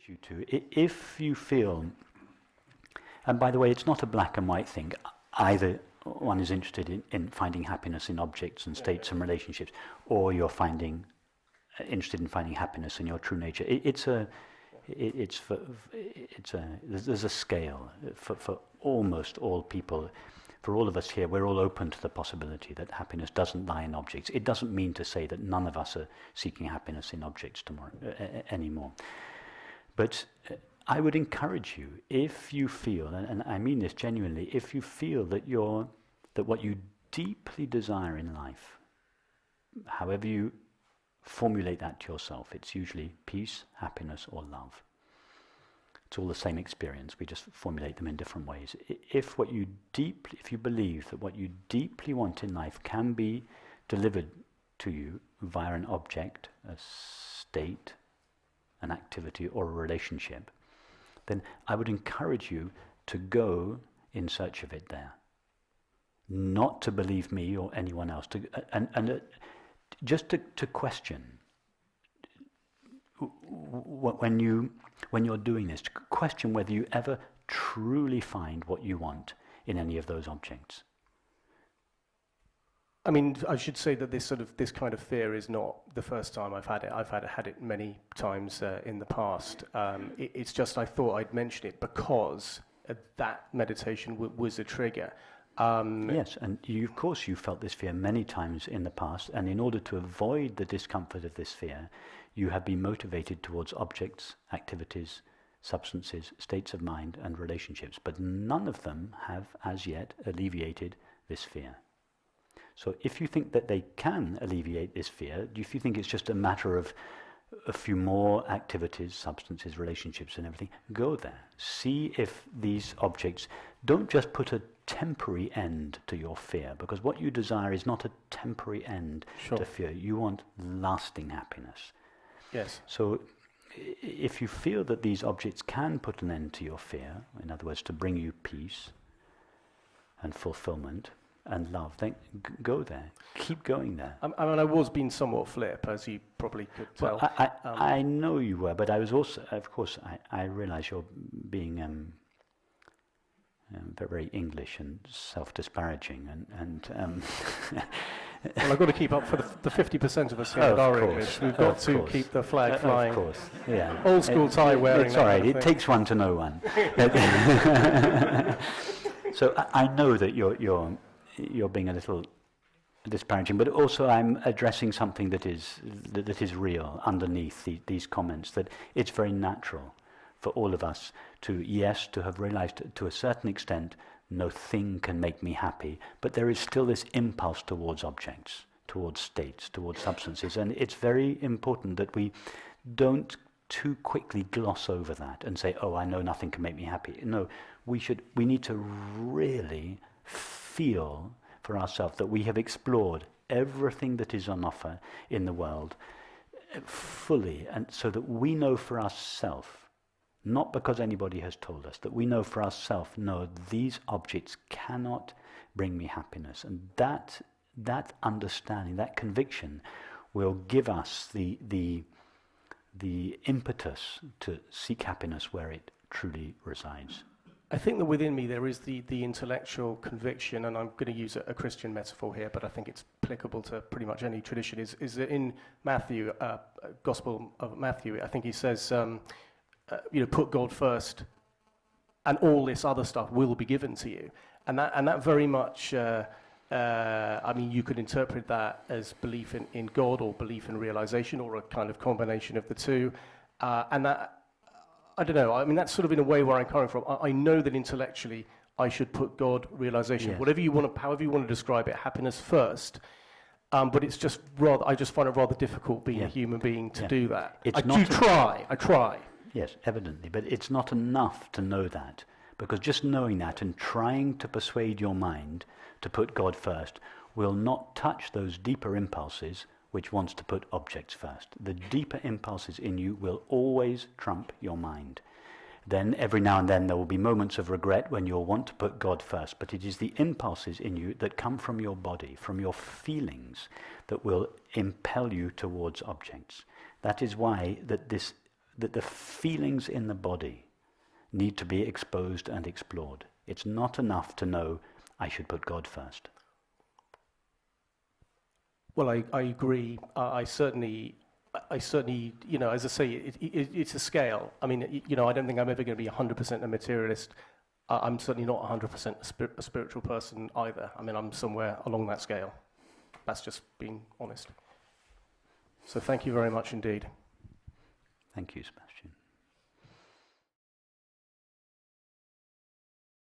you to, if you feel, and by the way, it's not a black and white thing, either one is interested in finding happiness in objects and states and relationships, or you're interested in finding happiness in your true nature. There's a scale for almost all people. For all of us here, we're all open to the possibility that happiness doesn't lie in objects. It doesn't mean to say that none of us are seeking happiness in objects anymore. But I would encourage you, if you feel, and I mean this genuinely, if you feel that what you deeply desire in life, however you formulate that to yourself, it's usually peace, happiness, or love. It's all the same experience, we just formulate them in different ways. If you believe that what you deeply want in life can be delivered to you via an object, a state, an activity, or a relationship, then I would encourage you to go in search of it there. Not to believe me or anyone else, just to question. When you're doing this, to question whether you ever truly find what you want in any of those objects. I mean, I should say that this kind of fear is not the first time I've had it. I've had it many times in the past. It's just I thought I'd mention it because that meditation was a trigger. Yes, and of course you felt this fear many times in the past, and in order to avoid the discomfort of this fear, you have been motivated towards objects, activities, substances, states of mind, and relationships, but none of them have as yet alleviated this fear. So if you think that they can alleviate this fear, if you think it's just a matter of a few more activities, substances, relationships, and everything, go there. See if these objects don't just put a temporary end to your fear, because what you desire is not a temporary end to fear. You want lasting happiness. Yes. So if you feel that these objects can put an end to your fear, in other words, to bring you peace and fulfillment and love, then go there. Keep going there. I mean, I was being somewhat flip, as you probably could tell. Well, I know you were, but I was also, of course, I realize you're being very English and self-disparaging, and well, I've got to keep up for the 50% of us here that are English. We've got to keep the flag flying. Of course, yeah. Old school tie wearing. It's all right. It takes one to know one. So I know that you're being a little disparaging, but also I'm addressing something that is real underneath these comments. That it's very natural for all of us to have realized to a certain extent, no thing can make me happy, but there is still this impulse towards objects, towards states, towards substances, and it's very important that we don't too quickly gloss over that and say, oh, I know nothing can make me happy. No, we need to really feel for ourselves that we have explored everything that is on offer in the world fully, and so that we know for ourselves, not because anybody has told us, that we know for ourselves, no, these objects cannot bring me happiness. And that understanding, that conviction will give us the impetus to seek happiness where it truly resides. I think that within me there is the intellectual conviction, and I'm going to use a Christian metaphor here, but I think it's applicable to pretty much any tradition, is that in Matthew, Gospel of Matthew, I think he says, put God first, and all this other stuff will be given to you. And that very much, I mean, you could interpret that as belief in God or belief in realization, or a kind of combination of the two. And that, I don't know, I mean, that's sort of in a way where I'm coming from. I know that intellectually I should put God, realization, however you want to describe it, happiness first. But it's just rather, I just find it rather difficult being a human being to do that. I try. Yes, evidently, but it's not enough to know that, because just knowing that and trying to persuade your mind to put God first will not touch those deeper impulses which wants to put objects first. The deeper impulses in you will always trump your mind. Then every now and then there will be moments of regret when you'll want to put God first, but it is the impulses in you that come from your body, from your feelings, that will impel you towards objects. That is why that that the feelings in the body need to be exposed and explored. It's not enough to know I should put God first. Well, I agree. I certainly, you know, as I say, it's a scale. I mean, you know, I don't think I'm ever going to be 100% a materialist. I'm certainly not 100% a spiritual person either. I mean, I'm somewhere along that scale. That's just being honest. So thank you very much indeed. Thank you, Sebastian.